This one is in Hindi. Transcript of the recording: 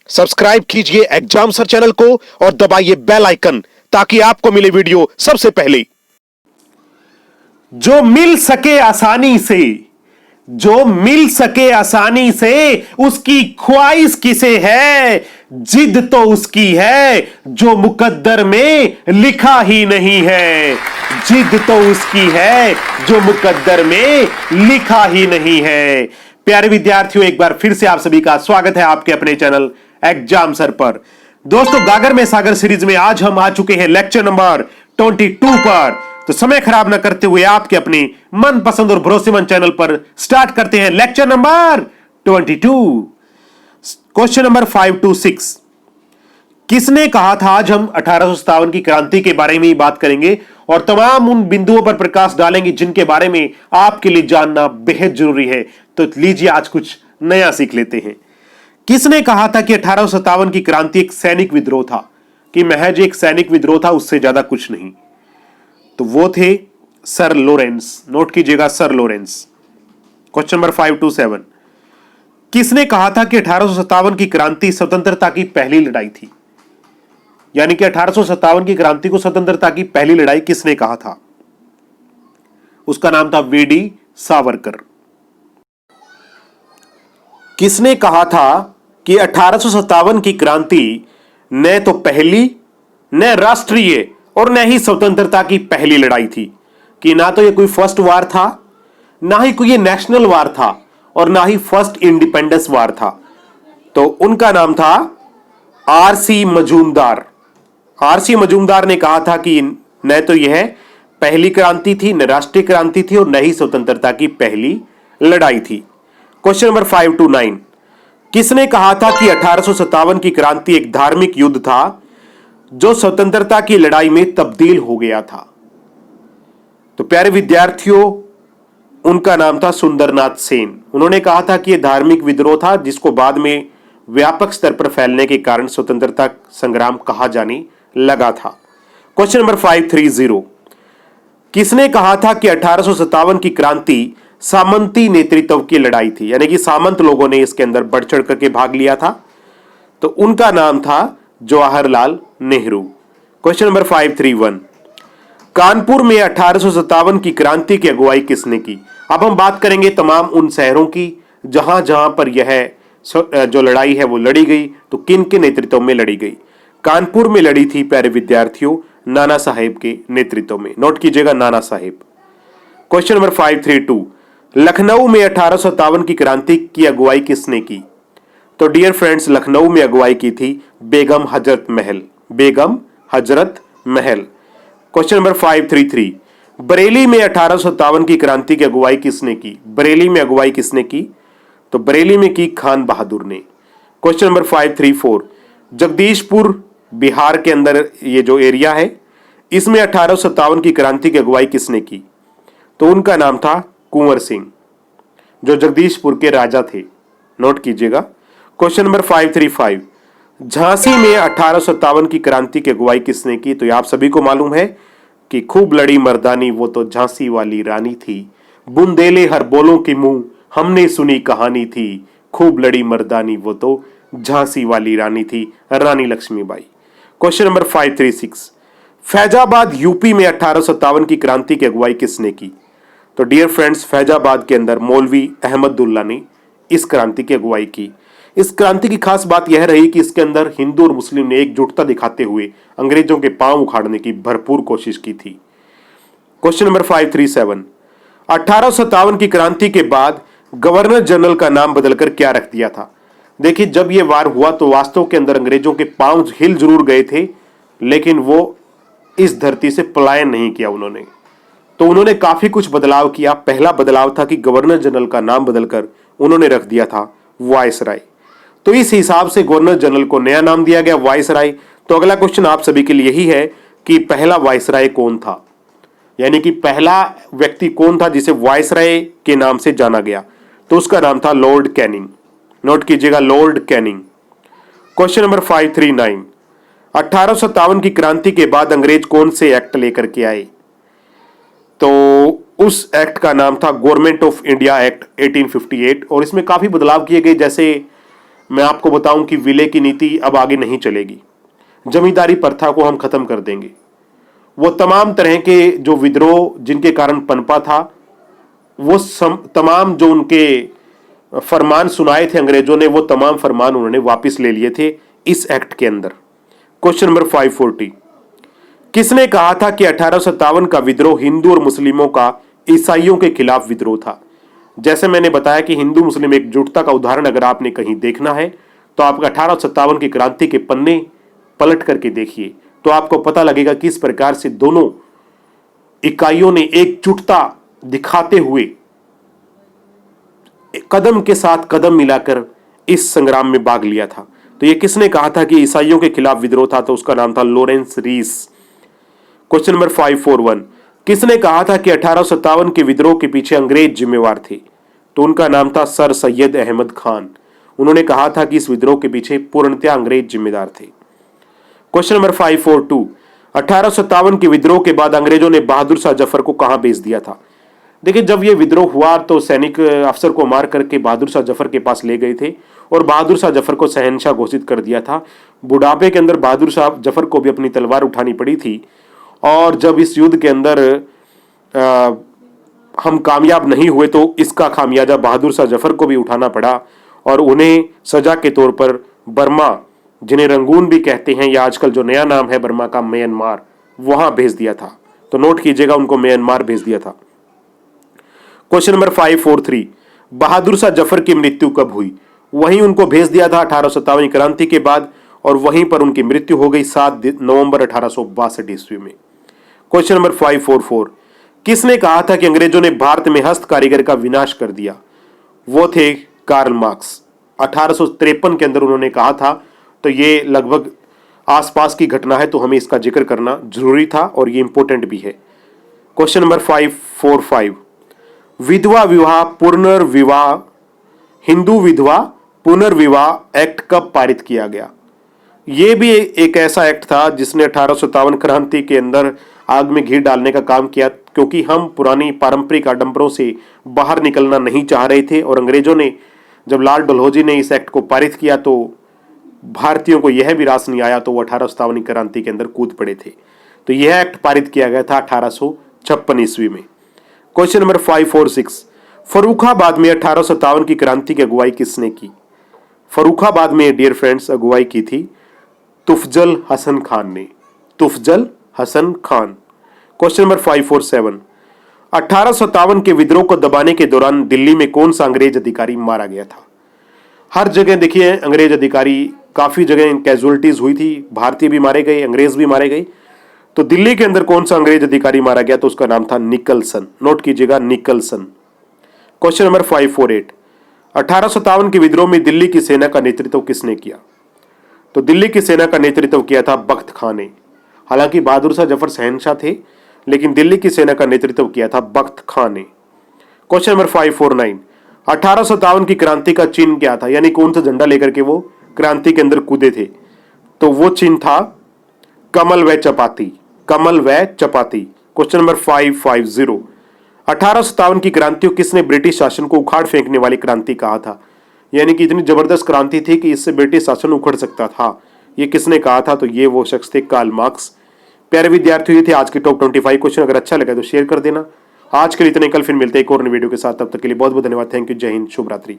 सब्सक्राइब कीजिए एग्जाम सर चैनल को और दबाइए बेल आइकन ताकि आपको मिले वीडियो सबसे पहले। जो मिल सके आसानी से, जो मिल सके आसानी से, उसकी ख्वाहिश किसे है, जिद तो उसकी है जो मुकद्दर में लिखा ही नहीं है। जिद तो उसकी है जो मुकद्दर में लिखा ही नहीं है। प्यारे विद्यार्थियों, एक बार फिर से आप सभी का स्वागत है आपके अपने चैनल एग्जाम सर पर। दोस्तों, गागर में सागर सीरीज में आज हम आ चुके हैं लेक्चर नंबर 22 पर। तो समय खराब न करते हुए आपके अपने मनपसंद और भरोसेमंद चैनल पर स्टार्ट करते हैं lecture number 22। Question number 5 to 6। किसने कहा था? आज हम 1857 की क्रांति के बारे में ही बात करेंगे और तमाम उन बिंदुओं पर प्रकाश डालेंगे जिनके बारे में आपके लिए जानना बेहद जरूरी है। तो लीजिए, आज कुछ नया सीख लेते हैं। किसने कहा था कि 1857 की क्रांति एक सैनिक विद्रोह था, कि महज एक सैनिक विद्रोह था, उससे ज्यादा कुछ नहीं? तो वो थे सर लॉरेंस। नोट कीजिएगा, sir Lawrence. Question number 5 to 7। किसने कहा था कि 1857 की क्रांति स्वतंत्रता की पहली लड़ाई थी? यानी कि 1857 की क्रांति को स्वतंत्रता की पहली लड़ाई किसने कहा था? उसका नाम था वीडी सावरकर। किसने कहा था कि 1857 की क्रांति न तो पहली, न राष्ट्रीय और न ही स्वतंत्रता की पहली लड़ाई थी? कि ना तो ये कोई फर्स्ट वार था, ना ही कोई ये नेशनल वार था, और ना ही फर्स्ट इंडिपेंडेंस वार था। तो उनका नाम था आरसी मजूमदार। आरसी मजूमदार ने कहा था कि न तो यह पहली क्रांति थी, न राष्ट्रीय क्रांति थी, और न ही स्वतंत्रता की पहली लड़ाई थी। Question number 5 to 9। किसने कहा था कि 1857 की क्रांति एक धार्मिक युद्ध था जो स्वतंत्रता की लड़ाई में तब्दील हो गया था? तो प्यारे विद्यार्थियों, उनका नाम था सुंदरनाथ सेन। उन्होंने कहा था कि यह धार्मिक विद्रोह था जिसको बाद में व्यापक स्तर पर फैलने के कारण स्वतंत्रता संग्राम कहा जाने लगा था। Question number 530। किसने कहा था कि 1857 की क्रांति सामंती नेतृत्व की लड़ाई थी? यानी कि सामंत लोगों ने इसके अंदर बढ़ चढ़ करके भाग लिया था। तो उनका नाम था जवाहरलाल नेहरू। Question number 531। कानपुर में 1857 की क्रांति की अगुवाई किसने की? अब हम बात करेंगे तमाम उन शहरों की जहां जहां पर यह जो लड़ाई है वो लड़ी गई। तो किन के नेतृत्व में लड़ी गई? कानपुर में लड़ी थी प्यारे विद्यार्थियों नाना साहेब के नेतृत्व में। नोट कीजिएगा, नाना साहेब। Question number 532। लखनऊ में 1857 की क्रांति की अगुवाई किसने की? तो डियर फ्रेंड्स, लखनऊ में अगुवाई की थी बेगम हजरत महल। बेगम हजरत महल। Question number 533। बरेली में 1857 की क्रांति की अगुवाई किसने की? बरेली में अगुवाई किसने की? तो बरेली में की खान बहादुर ने। Question number 534। जगदीशपुर बिहार के अंदर ये जो एरिया है, इसमें 1857 की क्रांति की अगुवाई किसने की? तो उनका नाम था कुंवर सिंह, जो जगदीशपुर के राजा थे। नोट कीजिएगा। Question number 535। झांसी में 1857 की क्रांति की अगुवाई किसने की? तो ये आप सभी को मालूम है कि खूब लड़ी मर्दानी वो तो झांसी वाली रानी थी, बुंदेले हर बोलों की मुंह हमने सुनी कहानी थी, खूब लड़ी मर्दानी वो तो झांसी वाली रानी थी, Rani Lakshmibai. Question number 536। Faizabad UP में 1857 की क्रांति की अगुवाई किसने की? तो डियर फ्रेंड्स, फैजाबाद के अंदर मौलवी अहमदुल्ला ने इस क्रांति की अगुवाई की। इस क्रांति की खास बात यह रही कि इसके अंदर हिंदू और मुस्लिम ने एकजुटता दिखाते हुए अंग्रेजों के पांव उखाड़ने की भरपूर कोशिश की थी। Question number 537। 1857 की क्रांति के बाद गवर्नर जनरल का नाम बदलकर क्या रख दिया था? देखिए, जब यह वार हुआ तो वास्तव के अंदर अंग्रेजों के पांव हिल जरूर गए थे, लेकिन वो इस धरती से पलायन नहीं किया उन्होंने। तो उन्होंने काफी कुछ बदलाव किया। पहला बदलाव था कि गवर्नर जनरल का नाम बदलकर उन्होंने रख दिया था वायसराय। तो इस हिसाब से गवर्नर जनरल को नया नाम दिया गया, वायसराय। तो अगला क्वेश्चन आप सभी के लिए यही है कि पहला वायसराय कौन था? यानी कि पहला व्यक्ति कौन था जिसे वायसराय के नाम से जाना गया? तो उसका नाम था लॉर्ड कैनिंग। नोट कीजिएगा, लॉर्ड कैनिंग। Question number 539। 1857 की क्रांति के बाद अंग्रेज कौन से एक्ट लेकर के आए? तो उस एक्ट का नाम था गवर्नमेंट ऑफ इंडिया एक्ट 1858, और इसमें काफी बदलाव किए गए। जैसे मैं आपको बताऊं कि विलय की नीति अब आगे नहीं चलेगी, जमींदारी प्रथा को हम खत्म कर देंगे। वो तमाम तरह के जो विद्रोह जिनके कारण पनपा था, वो तमाम जो उनके फरमान सुनाए थे अंग्रेजों ने, वो तमाम फरमान उन्होंने वापस ले लिए थे इस एक्ट के अंदर। क्वेश्चन नंबर 540, किसने कहा था कि 1857 का विद्रोह हिंदू और मुस्लिमों का ईसाइयों के खिलाफ विद्रोह था? जैसे मैंने बताया कि हिंदू मुस्लिम एकजुटता का उदाहरण अगर आपने कहीं देखना है तो आप 1857 की क्रांति के पन्ने पलट करके देखिए, तो आपको पता लगेगा किस प्रकार से दोनों इकाइयों ने एकजुटता दिखाते हुए कदम के साथ कदम मिलाकर इस संग्राम में भाग लिया था। तो यह किसने कहा था कि ईसाइयों के खिलाफ विद्रोह था? तो उसका नाम था लॉरेंस रीस। क्वेश्चन नंबर 541, किसने कहा था कि 1857 के विद्रोह के पीछे अंग्रेज जिम्मेवार थे? तो उनका नाम था सर सैयद अहमद खान। उन्होंने कहा था कि इस विद्रोह के पीछे पूर्णतया अंग्रेज जिम्मेदार थे। क्वेश्चन नंबर 542, 1857 के विद्रोह के बाद अंग्रेजों ने बहादुर शाह जफर को कहां भेज दिया था? देखिए, जब यह विद्रोह हुआ तो सैनिक अफसर को मार करके बहादुर शाह जफर के पास ले गए थे और बहादुर शाह जफर को शहंशाह घोषित कर दिया था। बुढ़ापे के अंदर बहादुर शाह जफर को भी अपनी तलवार उठानी पड़ी थी, और जब इस युद्ध के अंदर हम कामयाब नहीं हुए तो इसका खामियाजा बहादुर शाह जफर को भी उठाना पड़ा और उन्हें सजा के तौर पर बर्मा, जिन्हें रंगून भी कहते हैं, या आजकल जो नया नाम है बर्मा का, म्यांमार, वहां भेज दिया था। तो नोट कीजिएगा, उनको म्यांमार भेज दिया था। क्वेश्चन नंबर 543, बहादुर शाह जफर की मृत्यु कब हुई? वहीं उनको भेज दिया था 1857 क्रांति के बाद, और वहीं पर उनकी मृत्यु हो गई 7 नवंबर 1862 ईस्वी में। क्वेश्चन नंबर 544, किसने कहा था कि अंग्रेजों ने भारत में हस्त कारीगर का विनाश कर दिया? वो थे कार्ल मार्क्स। 1853 के अंदर उन्होंने कहा था। तो ये लगभग आसपास की घटना है, तो हमें इसका जिक्र करना जरूरी था और ये इंपॉर्टेंट भी है। क्वेश्चन नंबर 545, विधवा विवाह पुनर्विवाह, हिंदू विधवा पुनर्विवाह एक्ट कब पारित किया गया? यह भी एक ऐसा एक्ट था जिसने 1857 क्रांति के अंदर आग में घी डालने का काम किया, क्योंकि हम पुरानी पारंपरिक आडंबरों से बाहर निकलना नहीं चाह रहे थे। और अंग्रेजों ने, जब लाल डलहौजी ने इस एक्ट को पारित किया तो भारतीयों को यह भी रास नहीं आया, तो वो 1857 क्रांति के अंदर कूद पड़े थे। तो यह एक्ट पारित किया गया था 1856 ईस्वी में। क्वेश्चन नंबर 546, फर्रुखाबाद में 1857 की क्रांति की अगुवाई किसने की? फर्रुखाबाद में डियर फ्रेंड्स अगुवाई की थी तुफजल हसन खान ने। तुफजल हसन खान। क्वेश्चन नंबर 547, 1857 के विद्रोह को दबाने के दौरान दिल्ली में कौन सा अंग्रेज अधिकारी मारा गया था? हर जगह देखिए अंग्रेज अधिकारी, काफी जगह कैजुअलिटीज हुई थी, भारतीय भी मारे गए, अंग्रेज भी मारे गए। तो दिल्ली के अंदर कौन सा अंग्रेज अधिकारी मारा गया? तो उसका नाम था निकलसन। नोट कीजिएगा, निकलसन। क्वेश्चन नंबर 548, 1857 के विद्रोह में दिल्ली की सेना का नेतृत्व किसने किया? तो दिल्ली की सेना का नेतृत्व किया था बख्त खां ने। हालांकि बहादुर शाह जफर शहंशाह थे, लेकिन दिल्ली की सेना का नेतृत्व किया था बख्त खां ने। क्वेश्चन नंबर 549, 1857 की क्रांति का चिन्ह क्या था? यानी कौन सा झंडा लेकर के वो क्रांति के अंदर कूदे थे? तो वो चिन्ह था कमल व चपाती। कमल व चपाती। क्वेश्चन नंबर 550, 1857 की क्रांति को किसने ब्रिटिश शासन को उखाड़ फेंकने वाली क्रांति कहा था? यानी कि इतनी जबरदस्त क्रांति थी कि इससे ब्रिटिश शासन उखड़ सकता था। ये किसने कहा था? तो ये वो शख्स थे कार्ल मार्क्स। प्यारे विद्यार्थियों, ये थे आज के टॉप 25 क्वेश्चन। अगर अच्छा लगा तो शेयर कर देना। आज के लिए इतने, कल फिर मिलते हैं एक और नई वीडियो के साथ। तब तक के लिए बहुत बहुत धन्यवाद। Thank you. जय हिंद। शुभ रात्रि।